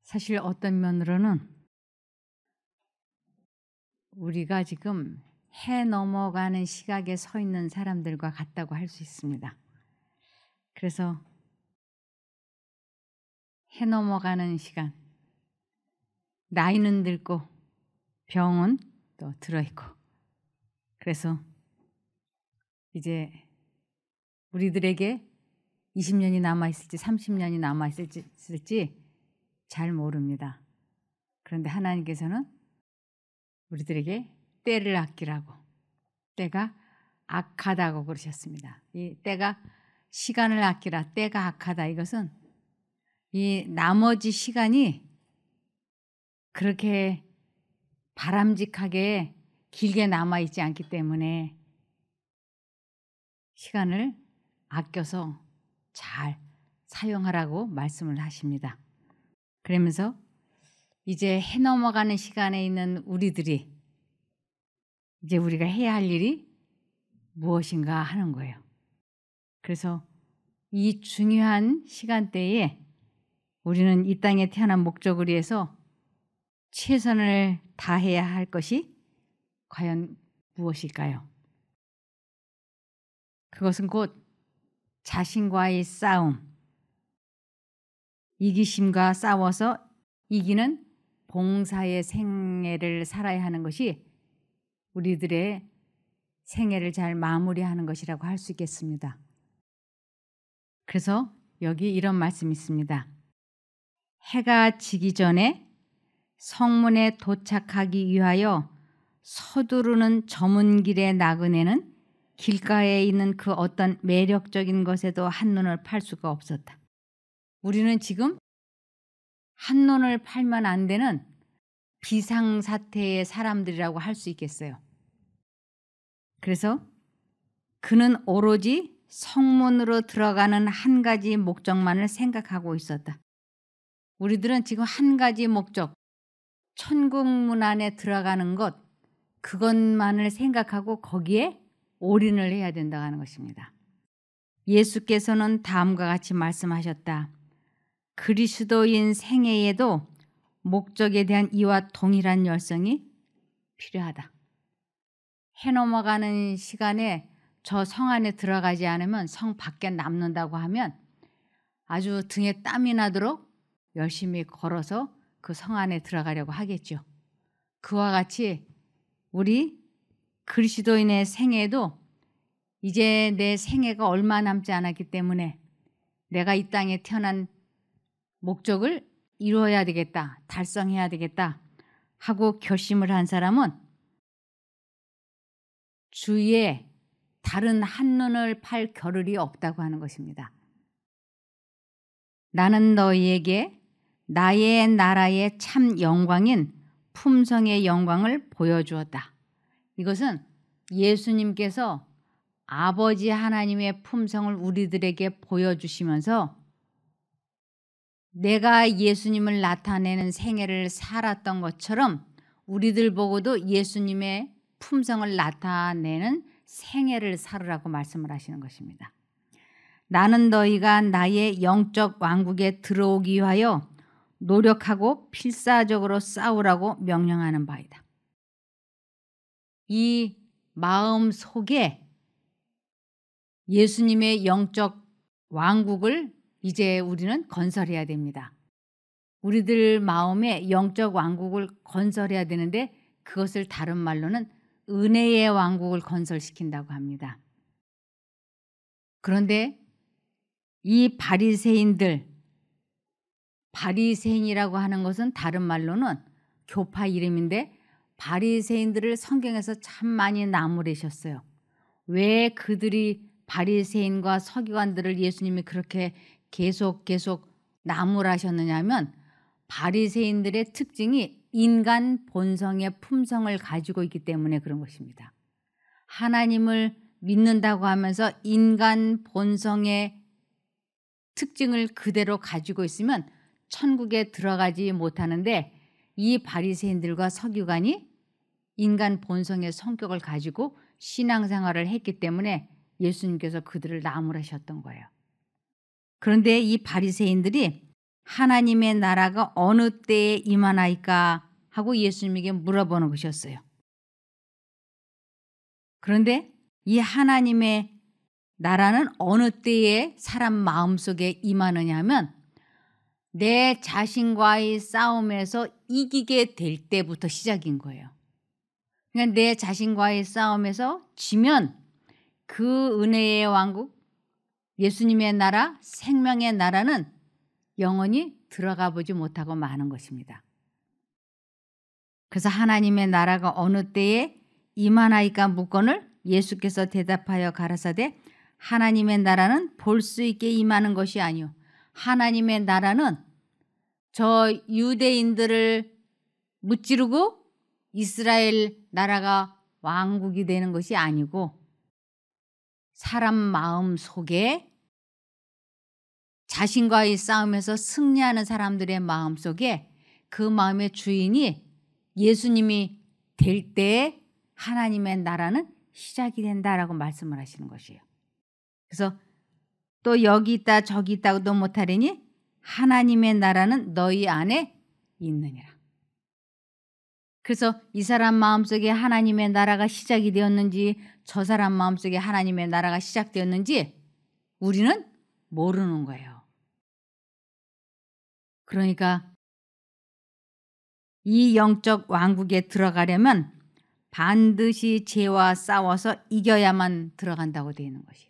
사실 어떤 면으로는 우리가 지금 해 넘어가는 시각에 서 있는 사람들과 같다고 할 수 있습니다. 그래서 해 넘어가는 시간, 나이는 들고 병은 또 들어있고, 그래서 이제 우리들에게 20년이 남아있을지 30년이 남아있을지 잘 모릅니다. 그런데 하나님께서는 우리들에게 때를 아끼라고, 때가 악하다고 그러셨습니다. 이 때가, 시간을 아끼라, 때가 악하다, 이것은 이 나머지 시간이 그렇게 바람직하게 길게 남아있지 않기 때문에 시간을 아껴서 잘 사용하라고 말씀을 하십니다. 그러면서 이제 해 넘어가는 시간에 있는 우리들이 이제 우리가 해야 할 일이 무엇인가 하는 거예요. 그래서 이 중요한 시간대에 우리는 이 땅에 태어난 목적을 위해서 최선을 다해야 할 것이 과연 무엇일까요? 그것은 곧 자신과의 싸움, 이기심과 싸워서 이기는 봉사의 생애를 살아야 하는 것이 우리들의 생애를 잘 마무리하는 것이라고 할 수 있겠습니다. 그래서 여기 이런 말씀이 있습니다. 해가 지기 전에 성문에 도착하기 위하여 서두르는 저문길의 나그네는 길가에 있는 그 어떤 매력적인 것에도 한눈을 팔 수가 없었다. 우리는 지금 한눈을 팔면 안 되는 비상사태의 사람들이라고 할 수 있겠어요. 그래서 그는 오로지 성문으로 들어가는 한 가지 목적만을 생각하고 있었다. 우리들은 지금 한 가지 목적, 천국문 안에 들어가는 것, 그것만을 생각하고 거기에 올인을 해야 된다고 하는 것입니다. 예수께서는 다음과 같이 말씀하셨다. 그리스도인 생애에도 목적에 대한 이와 동일한 열성이 필요하다. 해 넘어가는 시간에 저 성 안에 들어가지 않으면 성 밖에 남는다고 하면 아주 등에 땀이 나도록 열심히 걸어서 그 성 안에 들어가려고 하겠죠. 그와 같이 우리 그리스도인의 생애도 이제 내 생애가 얼마 남지 않았기 때문에 내가 이 땅에 태어난 목적을 이루어야 되겠다, 달성해야 되겠다 하고 결심을 한 사람은 주위에 다른 한눈을 팔 겨를이 없다고 하는 것입니다. 나는 너희에게 나의 나라의 참 영광인 품성의 영광을 보여주었다. 이것은 예수님께서 아버지 하나님의 품성을 우리들에게 보여주시면서 내가 예수님을 나타내는 생애를 살았던 것처럼 우리들 보고도 예수님의 품성을 나타내는 생애를 살으라고 말씀을 하시는 것입니다. 나는 너희가 나의 영적 왕국에 들어오기 위하여 노력하고 필사적으로 싸우라고 명령하는 바이다. 이 마음 속에 예수님의 영적 왕국을 이제 우리는 건설해야 됩니다. 우리들 마음에 영적 왕국을 건설해야 되는데 그것을 다른 말로는 은혜의 왕국을 건설시킨다고 합니다. 그런데 이 바리새인이라고 하는 것은 다른 말로는 교파 이름인데 바리새인들을 성경에서 참 많이 나무래셨어요. 왜 그들이 바리새인과 서기관들을 예수님이 그렇게 계속 나무라셨느냐 하면 바리새인들의 특징이 인간 본성의 품성을 가지고 있기 때문에 그런 것입니다. 하나님을 믿는다고 하면서 인간 본성의 특징을 그대로 가지고 있으면 천국에 들어가지 못하는데 이 바리새인들과 서기관이 인간 본성의 성격을 가지고 신앙생활을 했기 때문에 예수님께서 그들을 나무라셨던 거예요. 그런데 이 바리새인들이 하나님의 나라가 어느 때에 임하나이까 하고 예수님에게 물어보는 것이었어요. 그런데 이 하나님의 나라는 어느 때에 사람 마음속에 임하느냐 하면 내 자신과의 싸움에서 이기게 될 때부터 시작인 거예요. 그러니까 내 자신과의 싸움에서 지면 그 은혜의 왕국, 예수님의 나라, 생명의 나라는 영원히 들어가 보지 못하고 마는 것입니다. 그래서 하나님의 나라가 어느 때에 임하나이까 묻거늘 예수께서 대답하여 가라사대 하나님의 나라는 볼 수 있게 임하는 것이 아니요 하나님의 나라는 저 유대인들을 무찌르고 이스라엘 나라가 왕국이 되는 것이 아니고 사람 마음 속에 자신과의 싸움에서 승리하는 사람들의 마음 속에 그 마음의 주인이 예수님이 될 때에 하나님의 나라는 시작이 된다라고 말씀을 하시는 것이에요. 그래서 또 여기 있다 저기 있다고도 못하리니 하나님의 나라는 너희 안에 있느니라. 그래서 이 사람 마음속에 하나님의 나라가 시작이 되었는지 저 사람 마음속에 하나님의 나라가 시작되었는지 우리는 모르는 거예요. 그러니까 이 영적 왕국에 들어가려면 반드시 죄와 싸워서 이겨야만 들어간다고 되어 있는 것이에요.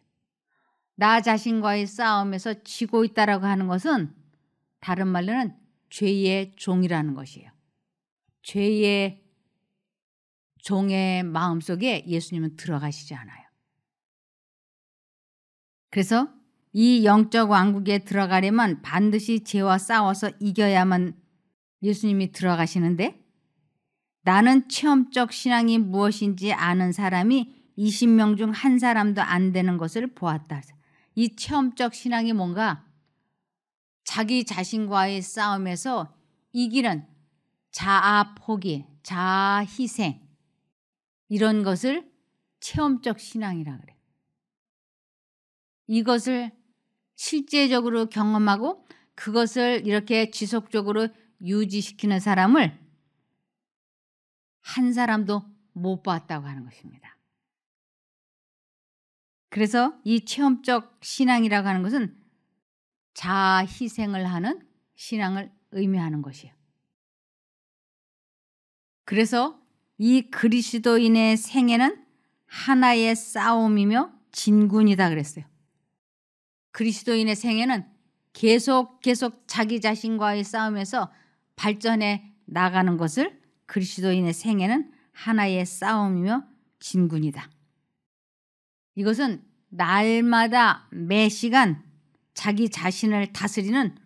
나 자신과의 싸움에서 지고 있다라고 하는 것은 다른 말로는 죄의 종이라는 것이에요. 죄의 종의 마음속에 예수님은 들어가시지 않아요. 그래서 이 영적 왕국에 들어가려면 반드시 죄와 싸워서 이겨야만 예수님이 들어가시는데 나는 체험적 신앙이 무엇인지 아는 사람이 20명 중 한 사람도 안 되는 것을 보았다. 이 체험적 신앙이 뭔가 자기 자신과의 싸움에서 이기는 자아 포기, 자아 희생 이런 것을 체험적 신앙이라 그래요. 이것을 실제적으로 경험하고 그것을 이렇게 지속적으로 유지시키는 사람을 한 사람도 못 봤다고 하는 것입니다. 그래서 이 체험적 신앙이라고 하는 것은 자아 희생을 하는 신앙을 의미하는 것이에요. 그래서 이 그리스도인의 생애는 하나의 싸움이며 진군이다 그랬어요. 그리스도인의 생애는 계속 자기 자신과의 싸움에서 발전해 나가는 것을 그리스도인의 생애는 하나의 싸움이며 진군이다. 이것은 날마다 매 시간 자기 자신을 다스리는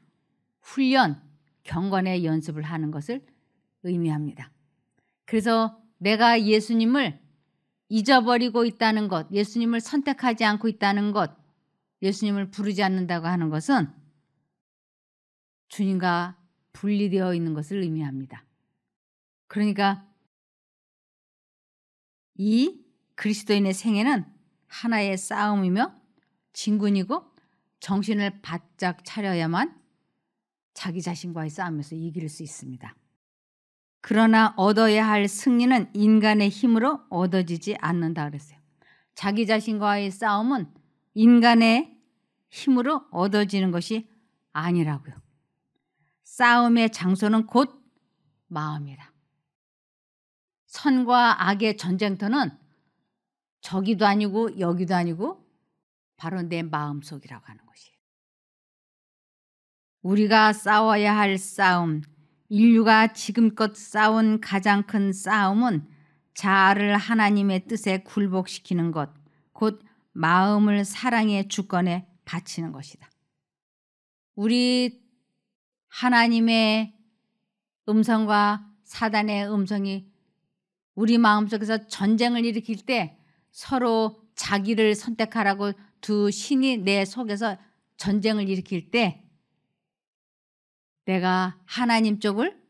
훈련, 경건의 연습을 하는 것을 의미합니다. 그래서 내가 예수님을 잊어버리고 있다는 것, 예수님을 선택하지 않고 있다는 것, 예수님을 부르지 않는다고 하는 것은 주님과 분리되어 있는 것을 의미합니다. 그러니까 이 그리스도인의 생애는 하나의 싸움이며 진군이고 정신을 바짝 차려야만 자기 자신과의 싸움에서 이길 수 있습니다. 그러나 얻어야 할 승리는 인간의 힘으로 얻어지지 않는다 그랬어요. 자기 자신과의 싸움은 인간의 힘으로 얻어지는 것이 아니라고요. 싸움의 장소는 곧 마음이라. 선과 악의 전쟁터는 저기도 아니고 여기도 아니고 바로 내 마음속이라고 하는 것이에요. 우리가 싸워야 할 싸움, 인류가 지금껏 싸운 가장 큰 싸움은 자아를 하나님의 뜻에 굴복시키는 것, 곧 마음을 사랑의 주권에 바치는 것이다. 우리 하나님의 음성과 사단의 음성이 우리 마음속에서 전쟁을 일으킬 때 서로 자기를 선택하라고 두 신이 내 속에서 전쟁을 일으킬 때 내가 하나님 쪽을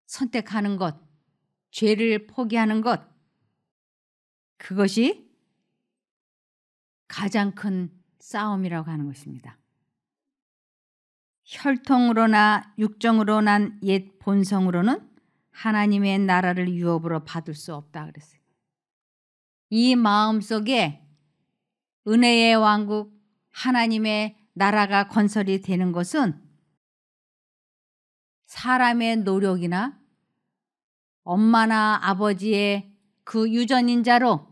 선택하는 것, 죄를 포기하는 것, 그것이 가장 큰 싸움이라고 하는 것입니다. 혈통으로나 육정으로 난 옛 본성으로는 하나님의 나라를 유업으로 받을 수 없다 그랬어요. 이 마음속에 은혜의 왕국 하나님의 나라가 건설이 되는 것은 사람의 노력이나 엄마나 아버지의 그 유전인자로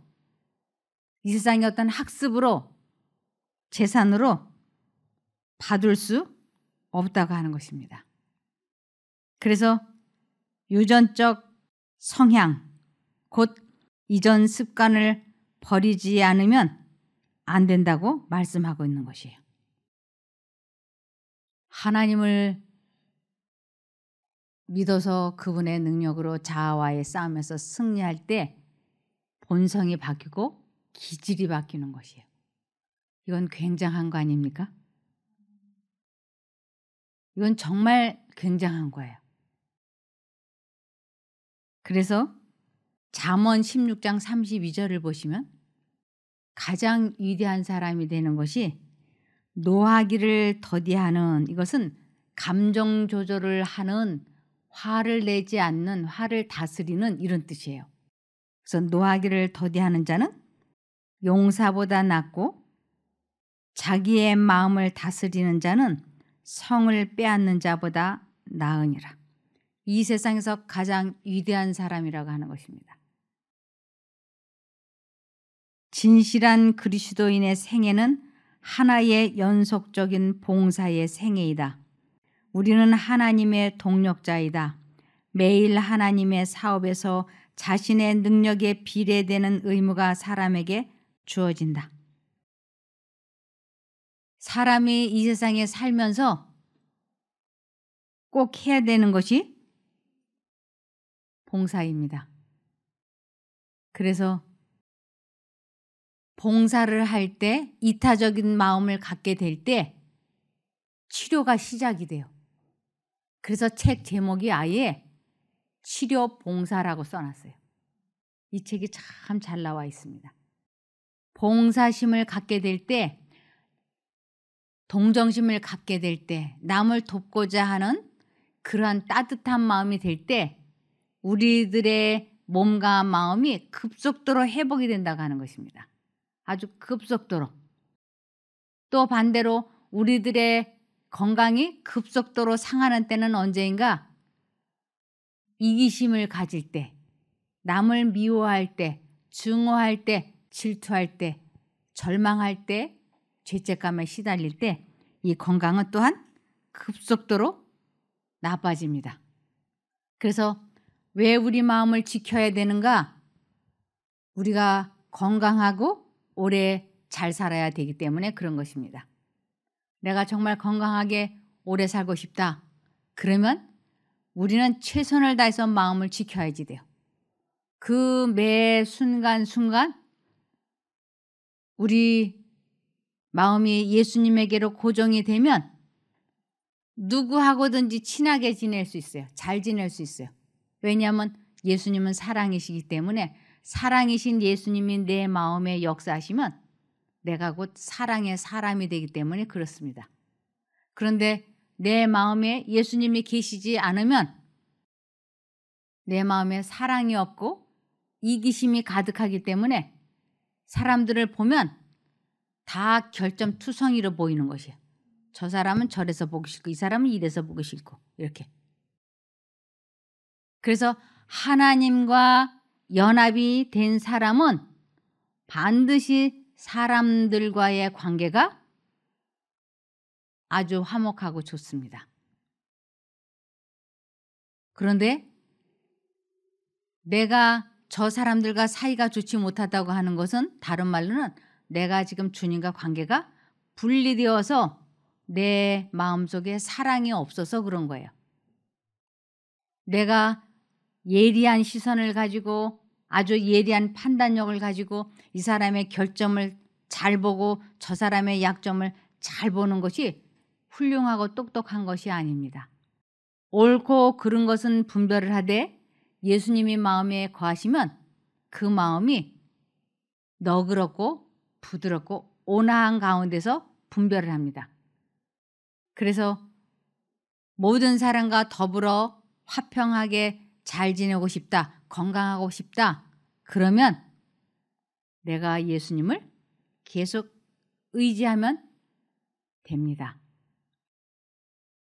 이 세상의 어떤 학습으로 재산으로 받을 수 없다고 하는 것입니다. 그래서 유전적 성향, 곧 이전 습관을 버리지 않으면 안 된다고 말씀하고 있는 것이에요. 하나님을 믿어서 그분의 능력으로 자아와의 싸움에서 승리할 때 본성이 바뀌고 기질이 바뀌는 것이에요. 이건 굉장한 거 아닙니까? 이건 정말 굉장한 거예요. 그래서 잠언 16장 32절을 보시면 가장 위대한 사람이 되는 것이 노하기를 더디하는, 이것은 감정 조절을 하는, 화를 내지 않는, 화를 다스리는 이런 뜻이에요. 그래서 노하기를 더디하는 자는 용사보다 낫고 자기의 마음을 다스리는 자는 성을 빼앗는 자보다 나으니라. 이 세상에서 가장 위대한 사람이라고 하는 것입니다. 진실한 그리스도인의 생애는 하나의 연속적인 봉사의 생애이다. 우리는 하나님의 동력자이다. 매일 하나님의 사업에서 자신의 능력에 비례되는 의무가 사람에게 주어진다. 사람이 이 세상에 살면서 꼭 해야 되는 것이 봉사입니다. 그래서 봉사를 할 때 이타적인 마음을 갖게 될 때 치료가 시작이 돼요. 그래서 책 제목이 아예 치료 봉사라고 써놨어요. 이 책이 참 잘 나와 있습니다. 봉사심을 갖게 될 때, 동정심을 갖게 될 때, 남을 돕고자 하는 그러한 따뜻한 마음이 될 때 우리들의 몸과 마음이 급속도로 회복이 된다고 하는 것입니다. 아주 급속도로. 또 반대로 우리들의 건강이 급속도로 상하는 때는 언제인가? 이기심을 가질 때, 남을 미워할 때, 증오할 때, 질투할 때, 절망할 때, 죄책감에 시달릴 때 이 건강은 또한 급속도로 나빠집니다. 그래서 왜 우리 마음을 지켜야 되는가? 우리가 건강하고 오래 잘 살아야 되기 때문에 그런 것입니다. 내가 정말 건강하게 오래 살고 싶다. 그러면 우리는 최선을 다해서 마음을 지켜야지 돼요. 그 매 순간순간 우리 마음이 예수님에게로 고정이 되면 누구하고든지 친하게 지낼 수 있어요. 잘 지낼 수 있어요. 왜냐하면 예수님은 사랑이시기 때문에 사랑이신 예수님이 내 마음에 역사하시면 내가 곧 사랑의 사람이 되기 때문에 그렇습니다. 그런데 내 마음에 예수님이 계시지 않으면 내 마음에 사랑이 없고 이기심이 가득하기 때문에 사람들을 보면 다 결점투성이로 보이는 것이에요. 저 사람은 저래서 보기 싫고 이 사람은 이래서 보기 싫고 이렇게. 그래서 하나님과 연합이 된 사람은 반드시 사람들과의 관계가 아주 화목하고 좋습니다. 그런데 내가 저 사람들과 사이가 좋지 못하다고 하는 것은 다른 말로는 내가 지금 주님과 관계가 분리되어서 내 마음속에 사랑이 없어서 그런 거예요. 내가 예리한 시선을 가지고 아주 예리한 판단력을 가지고 이 사람의 결점을 잘 보고 저 사람의 약점을 잘 보는 것이 훌륭하고 똑똑한 것이 아닙니다. 옳고 그른 것은 분별을 하되 예수님이 마음에 거하시면 그 마음이 너그럽고 부드럽고 온화한 가운데서 분별을 합니다. 그래서 모든 사람과 더불어 화평하게 잘 지내고 싶다. 건강하고 싶다. 그러면 내가 예수님을 계속 의지하면 됩니다.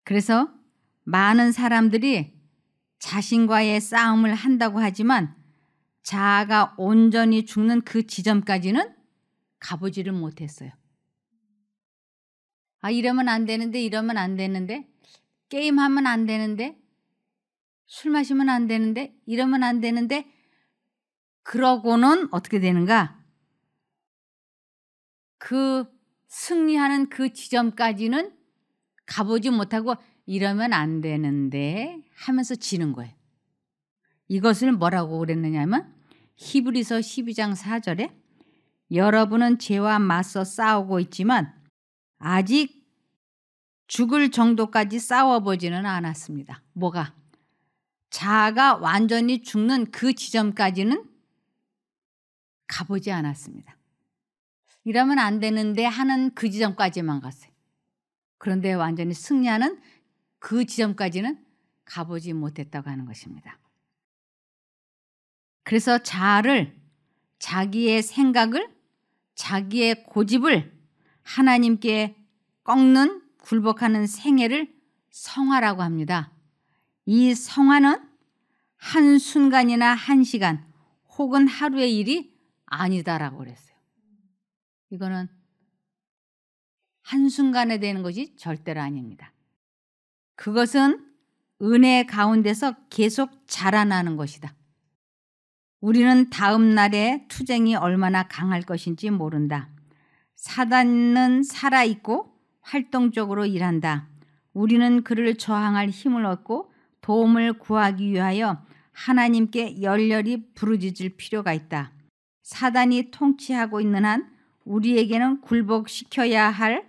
그래서 많은 사람들이 자신과의 싸움을 한다고 하지만 자아가 온전히 죽는 그 지점까지는 가보지를 못했어요. 이러면 안 되는데, 이러면 안 되는데, 게임하면 안 되는데, 술 마시면 안 되는데, 이러면 안 되는데, 그러고는 어떻게 되는가? 그 승리하는 그 지점까지는 가보지 못하고 이러면 안 되는데 하면서 지는 거예요. 이것을 뭐라고 그랬느냐면 히브리서 12장 4절에 여러분은 죄와 맞서 싸우고 있지만 아직 죽을 정도까지 싸워보지는 않았습니다. 뭐가? 자아가 완전히 죽는 그 지점까지는 가보지 않았습니다. 이러면 안 되는데 하는 그 지점까지만 갔어요. 그런데 완전히 승리하는 그 지점까지는 가보지 못했다고 하는 것입니다. 그래서 자아를, 자기의 생각을, 자기의 고집을 하나님께 꺾는 굴복하는 생애를 성화라고 합니다. 이 성화는 한순간이나 한시간 혹은 하루의 일이 아니다라고 그랬어요. 이거는 한순간에 되는 것이 절대로 아닙니다. 그것은 은혜 가운데서 계속 자라나는 것이다. 우리는 다음 날의 투쟁이 얼마나 강할 것인지 모른다. 사단은 살아있고 활동적으로 일한다. 우리는 그를 저항할 힘을 얻고 도움을 구하기 위하여 하나님께 열렬히 부르짖을 필요가 있다. 사단이 통치하고 있는 한 우리에게는 굴복시켜야 할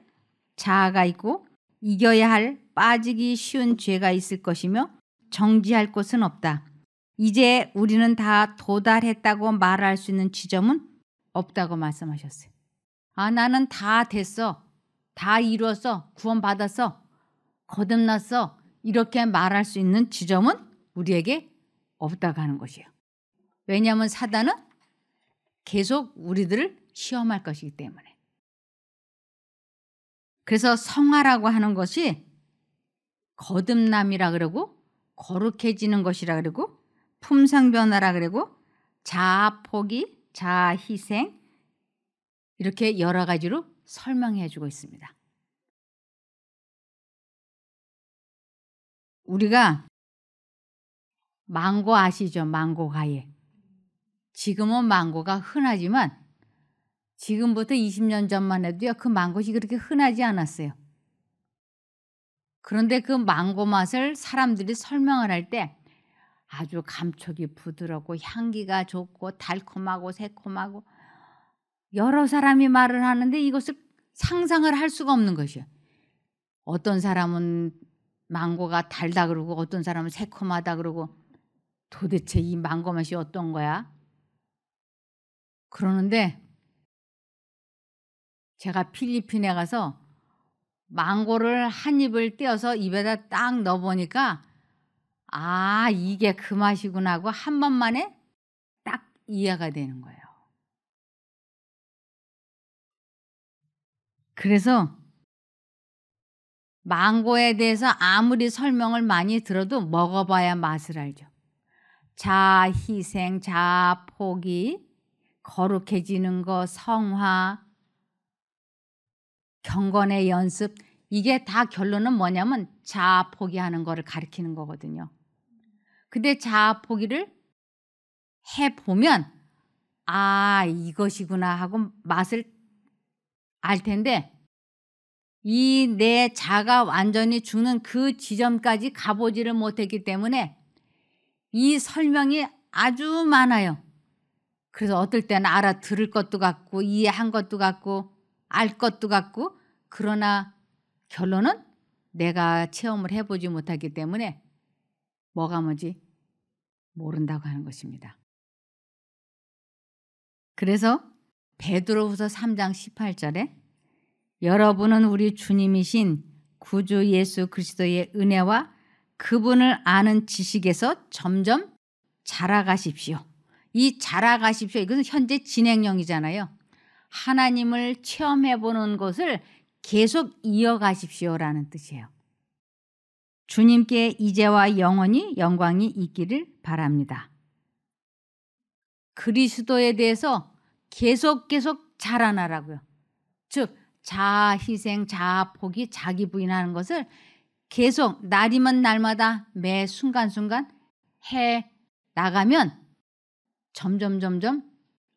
자아가 있고 이겨야 할 빠지기 쉬운 죄가 있을 것이며 정지할 곳은 없다. 이제 우리는 다 도달했다고 말할 수 있는 지점은 없다고 말씀하셨어요. 나는 다 됐어. 다 이루었어. 구원받았어. 거듭났어. 이렇게 말할 수 있는 지점은 우리에게 없다고 하는 것이에요. 왜냐하면 사단은 계속 우리들을 시험할 것이기 때문에. 그래서 성화라고 하는 것이 거듭남이라 그러고 거룩해지는 것이라 그러고 품성변화라 그러고 자아 포기, 자아 희생 이렇게 여러 가지로 설명해 주고 있습니다. 우리가 망고 아시죠? 망고 과일. 지금은 망고가 흔하지만 지금부터 20년 전만 해도요. 그 망고가 그렇게 흔하지 않았어요. 그런데 그 망고 맛을 사람들이 설명을 할 때 아주 감촉이 부드럽고 향기가 좋고 달콤하고 새콤하고 여러 사람이 말을 하는데 이것을 상상을 할 수가 없는 것이에요. 어떤 사람은 망고가 달다 그러고 어떤 사람은 새콤하다 그러고 도대체 이 망고 맛이 어떤 거야? 그러는데 제가 필리핀에 가서 망고를 한 입을 떼어서 입에다 딱 넣어보니까 이게 그 맛이구나 하고 한 번만에 딱 이해가 되는 거예요. 그래서 망고에 대해서 아무리 설명을 많이 들어도 먹어봐야 맛을 알죠. 자아 희생, 자아 포기, 거룩해지는 거, 성화, 경건의 연습 이게 다 결론은 뭐냐면 자아 포기하는 거를 가리키는 거거든요. 근데 자아 포기를 해보면 이것이구나 하고 맛을 알 텐데 이 내 자가 완전히 죽는 그 지점까지 가보지를 못했기 때문에 이 설명이 아주 많아요. 그래서 어떨 때는 알아들을 것도 같고 이해한 것도 같고 알 것도 같고 그러나 결론은 내가 체험을 해보지 못하기 때문에 뭐가 뭔지 모른다고 하는 것입니다. 그래서 베드로후서 3장 18절에 여러분은 우리 주님이신 구주 예수 그리스도의 은혜와 그분을 아는 지식에서 점점 자라가십시오. 이 자라가십시오. 이것은 현재 진행형이잖아요. 하나님을 체험해보는 것을 계속 이어가십시오라는 뜻이에요. 주님께 이제와 영원히 영광이 있기를 바랍니다. 그리스도에 대해서 계속 자라나라고요. 즉 자아 희생, 자아 포기, 자기 부인하는 것을 계속 날이면 날마다 매 순간순간 해 나가면 점점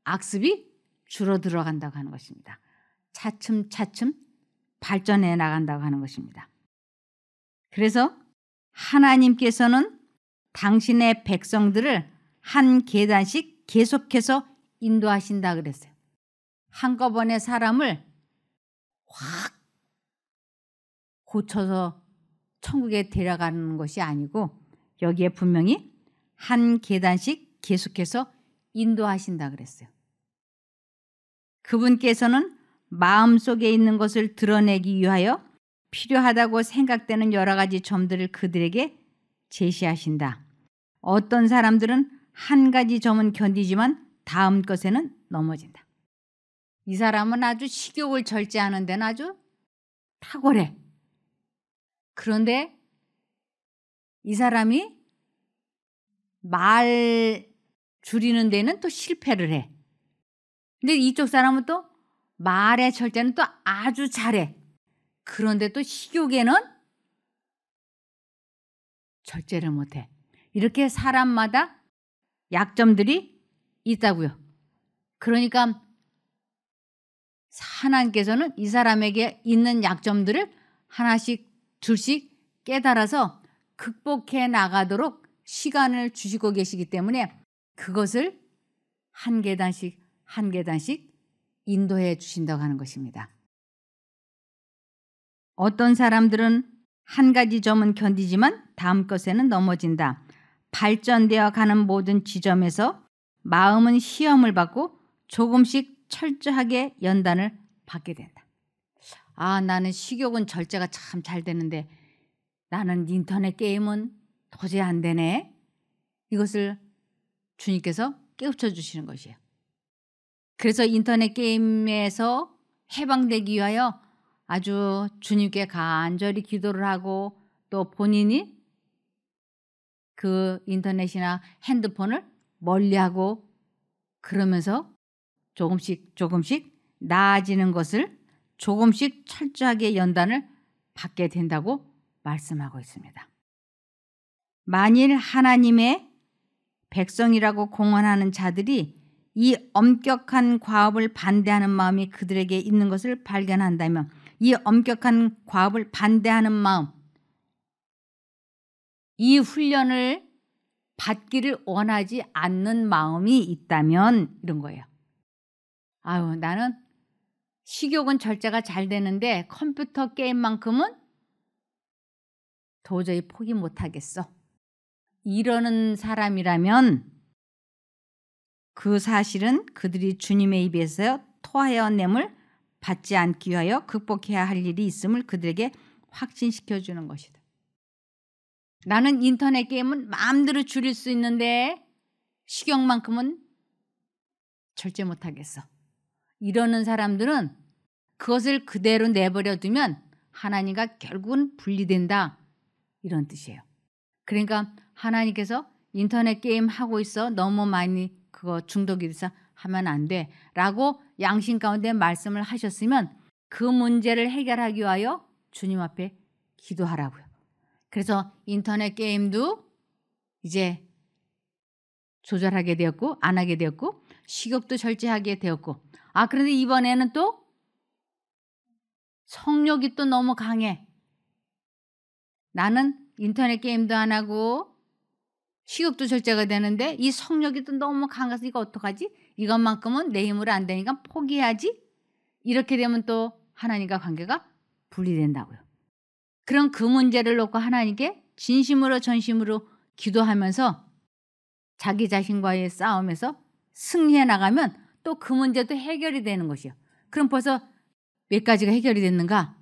악습이 줄어들어 간다고 하는 것입니다. 차츰 발전해 나간다고 하는 것입니다. 그래서 하나님께서는 당신의 백성들을 한 계단씩 계속해서 인도하신다 그랬어요. 한꺼번에 사람을 확 고쳐서 천국에 데려가는 것이 아니고 여기에 분명히 한 계단씩 계속해서 인도하신다 그랬어요. 그분께서는 마음속에 있는 것을 드러내기 위하여 필요하다고 생각되는 여러 가지 점들을 그들에게 제시하신다. 어떤 사람들은 한 가지 점은 견디지만 다음 것에는 넘어진다. 이 사람은 아주 식욕을 절제하는 데는 아주 탁월해. 그런데 이 사람이 말 줄이는 데는 또 실패를 해. 근데 이쪽 사람은 또 말의 절제는 또 아주 잘해. 그런데 또 식욕에는 절제를 못해. 이렇게 사람마다 약점들이 있다고요. 그러니까 하나님께서는 이 사람에게 있는 약점들을 하나씩 둘씩 깨달아서 극복해 나가도록 시간을 주시고 계시기 때문에 그것을 한 계단씩 인도해 주신다고 하는 것입니다. 어떤 사람들은 한 가지 점은 견디지만 다음 것에는 넘어진다. 발전되어 가는 모든 지점에서 마음은 시험을 받고 조금씩 철저하게 연단을 받게 된다. 아, 나는 식욕은 절제가 참 잘 되는데 나는 인터넷 게임은 도저히 안 되네. 이것을 주님께서 깨우쳐 주시는 것이에요. 그래서 인터넷 게임에서 해방되기 위하여 아주 주님께 간절히 기도를 하고 또 본인이 그 인터넷이나 핸드폰을 멀리하고 그러면서 조금씩 나아지는 것을 조금씩 철저하게 연단을 받게 된다고 말씀하고 있습니다. 만일 하나님의 백성이라고 공언하는 자들이 이 엄격한 과업을 반대하는 마음이 그들에게 있는 것을 발견한다면 이 엄격한 과업을 반대하는 마음, 이 훈련을 받기를 원하지 않는 마음이 있다면 이런 거예요. 아유, 나는 식욕은 절제가 잘 되는데 컴퓨터 게임만큼은 도저히 포기 못하겠어. 이러는 사람이라면 그 사실은 그들이 주님의 입에서 토하여 냄을 받지 않기 위하여 극복해야 할 일이 있음을 그들에게 확신시켜 주는 것이다. 나는 인터넷 게임은 마음대로 줄일 수 있는데 식욕만큼은 절제 못하겠어. 이러는 사람들은 그것을 그대로 내버려 두면 하나님과 결국은 분리된다. 이런 뜻이에요. 그러니까 하나님께서 인터넷 게임 하고 있어. 너무 많이 그거 중독이 돼서 하면 안 돼. 라고 양심 가운데 말씀을 하셨으면 그 문제를 해결하기 위하여 주님 앞에 기도하라고요. 그래서 인터넷 게임도 이제 조절하게 되었고 안 하게 되었고 식욕도 절제하게 되었고 그런데 이번에는 또 성욕이 또 너무 강해. 나는 인터넷 게임도 안 하고 식욕도 절제가 되는데 이 성욕이 또 너무 강해서 이거 어떡하지? 이것만큼은 내 힘으로 안 되니까 포기해야지. 이렇게 되면 또 하나님과 관계가 분리된다고요. 그럼 그 문제를 놓고 하나님께 진심으로 전심으로 기도하면서 자기 자신과의 싸움에서 승리해 나가면 또 그 문제도 해결이 되는 것이요. 그럼 벌써 몇 가지가 해결이 됐는가?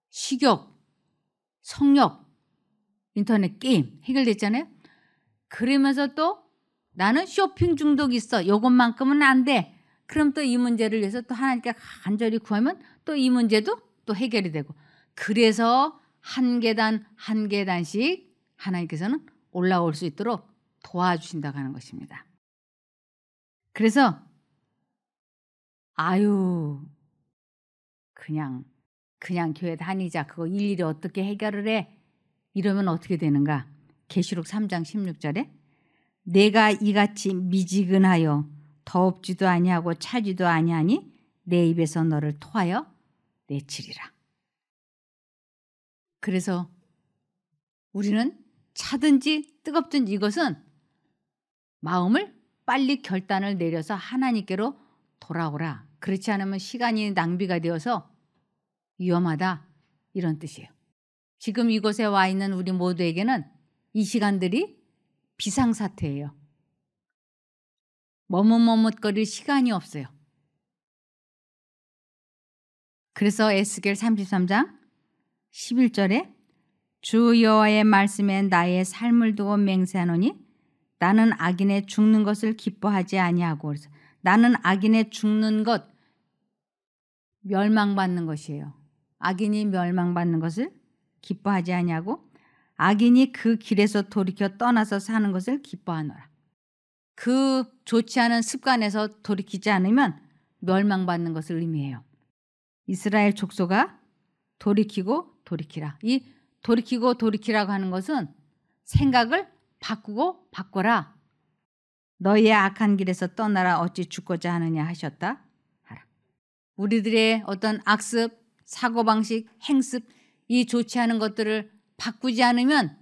식욕, 성욕, 인터넷 게임 해결됐잖아요. 그러면서 또 나는 쇼핑 중독 있어. 요것만큼은 안 돼. 그럼 또 이 문제를 위해서 또 하나님께 간절히 구하면 또 이 문제도 또 해결이 되고, 그래서 한 계단 한 계단씩 하나님께서는 올라올 수 있도록 도와주신다고 하는 것입니다. 그래서 아유 그냥 교회 다니자. 그거 일일이 어떻게 해결을 해. 이러면 어떻게 되는가. 계시록 3장 16절에 내가 이같이 미지근하여 더웁지도 아니하고 차지도 아니하니 내 입에서 너를 토하여 내치리라. 그래서 우리는 차든지 뜨겁든지 이것은 마음을 빨리 결단을 내려서 하나님께로 돌아오라. 그렇지 않으면 시간이 낭비가 되어서 위험하다. 이런 뜻이에요. 지금 이곳에 와 있는 우리 모두에게는 이 시간들이 비상사태예요. 머뭇머뭇거릴 시간이 없어요. 그래서 에스겔 33장 11절에 주 여호와의 말씀에 나의 삶을 두고 맹세하노니 나는 악인의 죽는 것을 기뻐하지 아니하고, 그래서 나는 악인의 죽는 것, 멸망받는 것이에요. 악인이 멸망받는 것을 기뻐하지 아니하고 악인이 그 길에서 돌이켜 떠나서 사는 것을 기뻐하노라. 그 좋지 않은 습관에서 돌이키지 않으면 멸망받는 것을 의미해요. 이스라엘 족속아 돌이키고 돌이키라. 이 돌이키고 돌이키라고 하는 것은 생각을 바꾸고 바꿔라. 너희의 악한 길에서 떠나라. 어찌 죽고자 하느냐 하셨다 하라. 우리들의 어떤 악습, 사고방식, 행습, 이 좋지 않은 것들을 바꾸지 않으면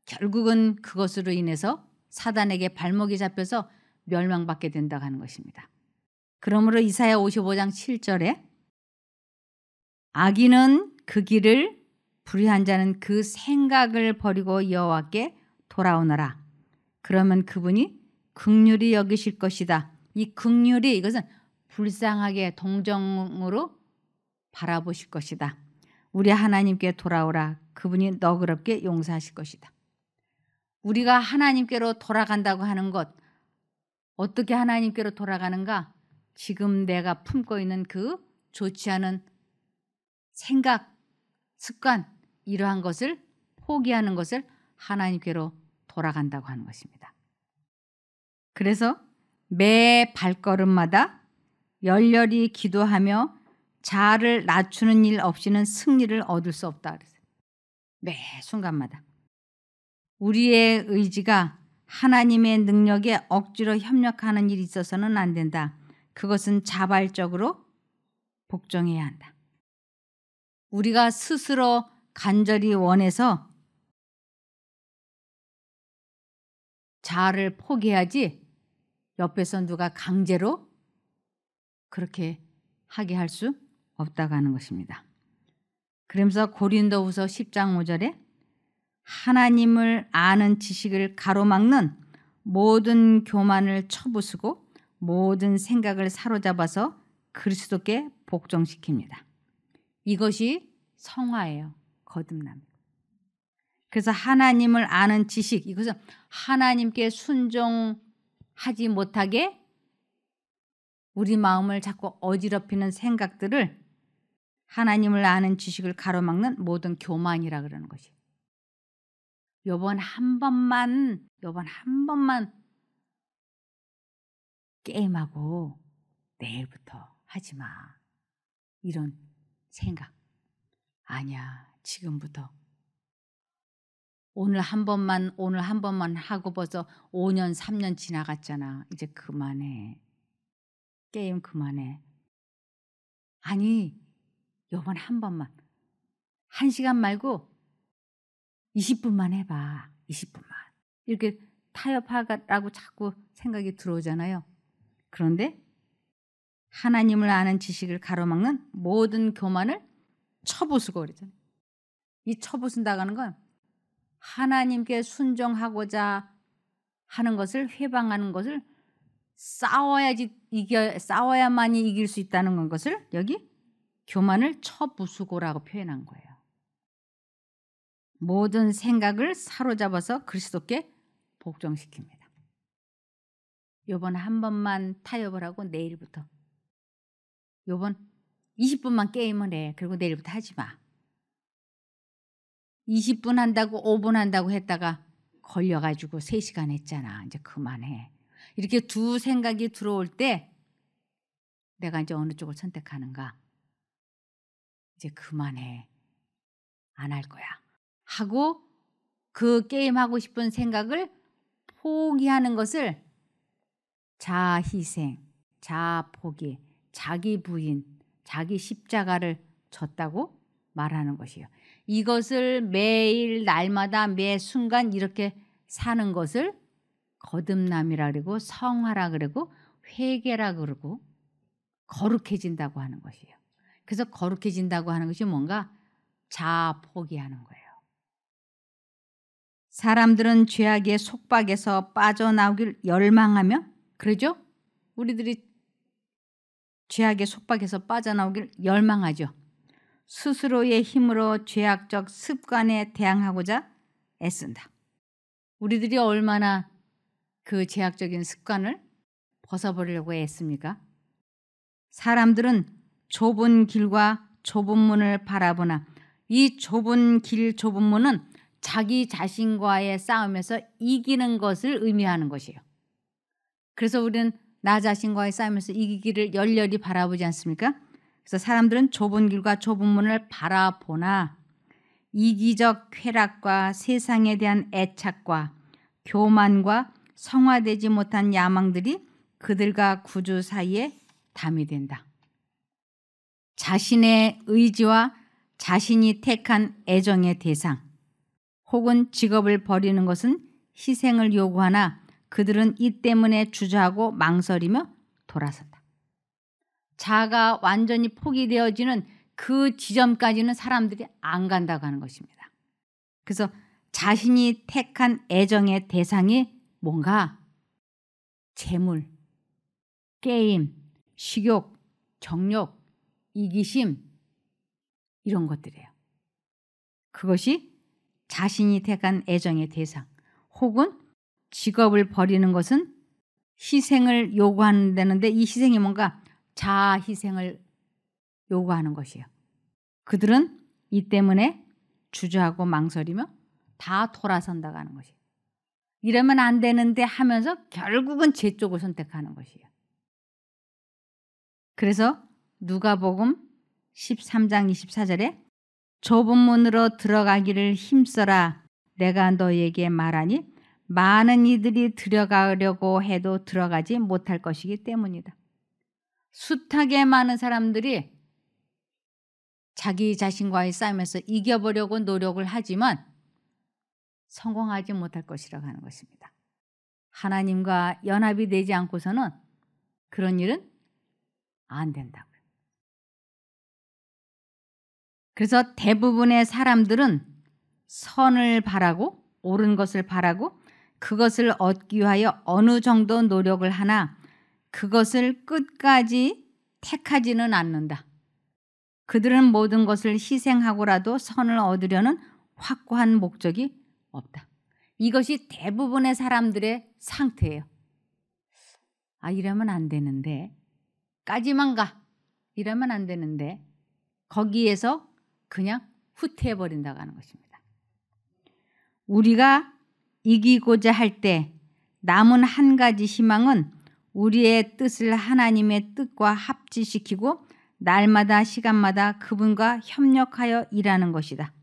결국은 그것으로 인해서 사단에게 발목이 잡혀서 멸망받게 된다고 하는 것입니다. 그러므로 이사야 55장 7절에 악인은 그 길을, 불의한 자는 그 생각을 버리고 여호와께 돌아오너라. 그러면 그분이 긍휼히 여기실 것이다. 이 긍휼이, 이것은 불쌍하게 동정으로 바라보실 것이다. 우리 하나님께 돌아오라. 그분이 너그럽게 용서하실 것이다. 우리가 하나님께로 돌아간다고 하는 것, 어떻게 하나님께로 돌아가는가? 지금 내가 품고 있는 그 좋지 않은 생각, 습관, 이러한 것을 포기하는 것을 하나님께로 돌아간다고 하는 것입니다. 그래서 매 발걸음마다 열렬히 기도하며 자아를 낮추는 일 없이는 승리를 얻을 수 없다. 매 순간마다 우리의 의지가 하나님의 능력에 억지로 협력하는 일이 있어서는 안 된다. 그것은 자발적으로 복종해야 한다. 우리가 스스로 간절히 원해서 자아를 포기해야지 옆에서 누가 강제로 그렇게 하게 할 수 없다고 하는 것입니다. 그러면서 고린도후서 10장 5절에 하나님을 아는 지식을 가로막는 모든 교만을 쳐부수고 모든 생각을 사로잡아서 그리스도께 복종시킵니다. 이것이 성화예요. 거듭남. 그래서 하나님을 아는 지식, 이것은 하나님께 순종하지 못하게 우리 마음을 자꾸 어지럽히는 생각들을 하나님을 아는 지식을 가로막는 모든 교만이라 그러는 것이. 요번 한 번만 게임하고 내일부터 하지 마. 이런 생각. 아니야. 지금부터. 오늘 한 번만 하고 벌써 5년, 3년 지나갔잖아. 이제 그만해. 게임 그만해. 아니, 요번 한 번만. 1시간 말고 20분만 해봐. 20분만. 이렇게 타협하라고 자꾸 생각이 들어오잖아요. 그런데 하나님을 아는 지식을 가로막는 모든 교만을 쳐부수고 그러잖아요. 이 쳐부순다고 하는 건 하나님께 순종하고자 하는 것을 회방하는 것을 싸워야만이 이길 수 있다는 것을 여기 교만을 쳐부수고라고 표현한 거예요. 모든 생각을 사로잡아서 그리스도께 복종시킵니다. 요번 한 번만 타협을 하고 내일부터 요번 20분만 게임을 해. 그리고 내일부터 하지 마. 20분 한다고 5분 한다고 했다가 걸려가지고 3시간 했잖아. 이제 그만해. 이렇게 두 생각이 들어올 때 내가 이제 어느 쪽을 선택하는가. 이제 그만해. 안 할 거야. 하고 그 게임하고 싶은 생각을 포기하는 것을 자희생, 자포기, 자기 부인, 자기 십자가를 졌다고 말하는 것이에요. 이것을 매일 날마다 매 순간 이렇게 사는 것을 거듭남이라 그러고 성화라 그러고 회개라 그러고 거룩해진다고 하는 것이에요. 그래서 거룩해진다고 하는 것이 뭔가 자포기하는 거예요. 사람들은 죄악의 속박에서 빠져나오길 열망하며 그러죠? 우리들이 죄악의 속박에서 빠져나오길 열망하죠. 스스로의 힘으로 죄악적 습관에 대항하고자 애쓴다. 우리들이 얼마나 그 죄악적인 습관을 벗어버리려고 애씁니까? 사람들은 좁은 길과 좁은 문을 바라보나 이 좁은 길, 좁은 문은 자기 자신과의 싸움에서 이기는 것을 의미하는 것이에요. 그래서 우리는 나 자신과의 싸움에서 이기기를 열렬히 바라보지 않습니까? 그래서 사람들은 좁은 길과 좁은 문을 바라보나 이기적 쾌락과 세상에 대한 애착과 교만과 성화되지 못한 야망들이 그들과 구주 사이에 담이 된다. 자신의 의지와 자신이 택한 애정의 대상 혹은 직업을 버리는 것은 희생을 요구하나 그들은 이 때문에 주저하고 망설이며 돌아선다. 자아가 완전히 포기되어지는 그 지점까지는 사람들이 안 간다고 하는 것입니다. 그래서 자신이 택한 애정의 대상이 뭔가 재물, 게임, 식욕, 정욕, 이기심 이런 것들이에요. 그것이 자신이 택한 애정의 대상 혹은 직업을 버리는 것은 희생을 요구한다는데 이 희생이 뭔가 자아 희생을 요구하는 것이에요. 그들은 이 때문에 주저하고 망설이며 다 돌아선다고 하는 것이에요. 이러면 안 되는데 하면서 결국은 제 쪽을 선택하는 것이에요. 그래서 누가복음 13장 24절에 좁은 문으로 들어가기를 힘써라 내가 너에게 말하니 많은 이들이 들어가려고 해도 들어가지 못할 것이기 때문이다. 숱하게 많은 사람들이 자기 자신과의 싸움에서 이겨보려고 노력을 하지만 성공하지 못할 것이라고 하는 것입니다. 하나님과 연합이 되지 않고서는 그런 일은 안 된다고요. 그래서 대부분의 사람들은 선을 바라고 옳은 것을 바라고 그것을 얻기 위하여 어느 정도 노력을 하나 그것을 끝까지 택하지는 않는다. 그들은 모든 것을 희생하고라도 선을 얻으려는 확고한 목적이 없다. 이것이 대부분의 사람들의 상태예요. 아, 이러면 안 되는데 까지만 가. 이러면 안 되는데 거기에서 그냥 후퇴해버린다고 하는 것입니다. 우리가 이기고자 할 때 남은 한 가지 희망은 우리의 뜻을 하나님의 뜻과 합치시키고 날마다 시간마다 그분과 협력하여 일하는 것이다.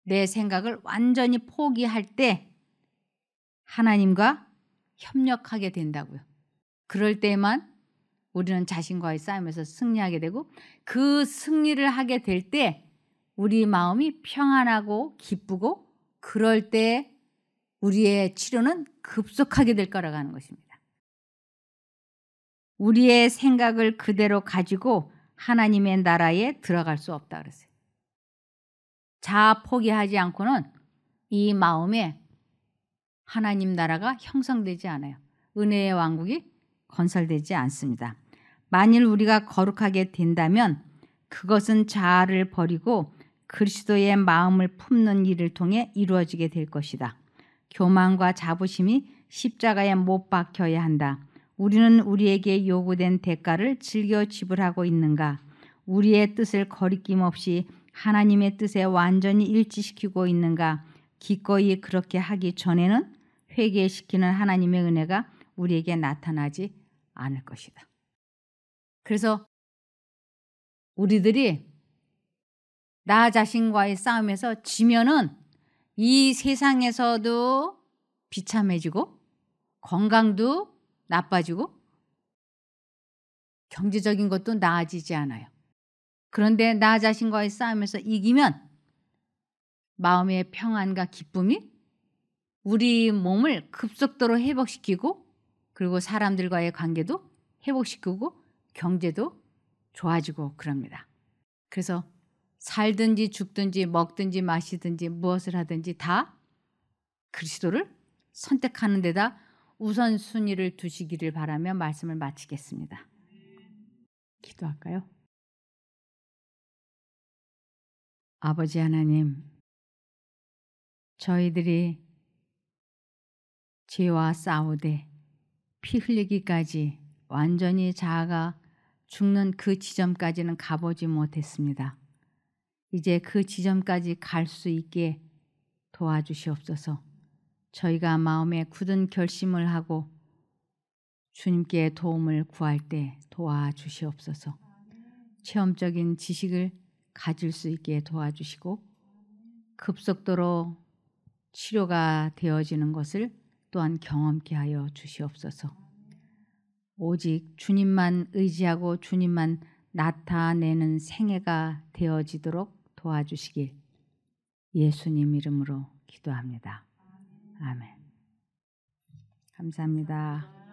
내 생각을 완전히 포기할 때 하나님과 협력하게 된다고요. 그럴 때만 우리는 자신과의 싸움에서 승리하게 되고 그 승리를 하게 될 때 우리 마음이 평안하고 기쁘고 그럴 때 우리의 치료는 급속하게 될 거라고 하는 것입니다. 우리의 생각을 그대로 가지고 하나님의 나라에 들어갈 수 없다 그랬어요. 자아 포기하지 않고는 이 마음에 하나님 나라가 형성되지 않아요. 은혜의 왕국이 건설되지 않습니다. 만일 우리가 거룩하게 된다면 그것은 자아를 버리고 그리스도의 마음을 품는 일을 통해 이루어지게 될 것이다. 교만과 자부심이 십자가에 못 박혀야 한다. 우리는 우리에게 요구된 대가를 즐겨 지불하고 있는가? 우리의 뜻을 거리낌 없이 하나님의 뜻에 완전히 일치시키고 있는가? 기꺼이 그렇게 하기 전에는 회개시키는 하나님의 은혜가 우리에게 나타나지 않을 것이다. 그래서 우리들이 나 자신과의 싸움에서 지면은 이 세상에서도 비참해지고 건강도 나빠지고 경제적인 것도 나아지지 않아요. 그런데 나 자신과의 싸움에서 이기면 마음의 평안과 기쁨이 우리 몸을 급속도로 회복시키고 그리고 사람들과의 관계도 회복시키고 경제도 좋아지고 그럽니다. 그래서 살든지 죽든지 먹든지 마시든지 무엇을 하든지 다 그리스도를 선택하는 데다 우선순위를 두시기를 바라며 말씀을 마치겠습니다. 기도할까요? 아버지 하나님, 저희들이 죄와 싸우되 피 흘리기까지 완전히 자아가 죽는 그 지점까지는 가보지 못했습니다. 이제 그 지점까지 갈 수 있게 도와주시옵소서. 저희가 마음에 굳은 결심을 하고 주님께 도움을 구할 때 도와주시옵소서. 체험적인 지식을 가질 수 있게 도와주시고 급속도로 치료가 되어지는 것을 또한 경험케 하여 주시옵소서. 오직 주님만 의지하고 주님만 나타내는 생애가 되어지도록 도와주시길 예수님 이름으로 기도합니다. 아멘. 감사합니다.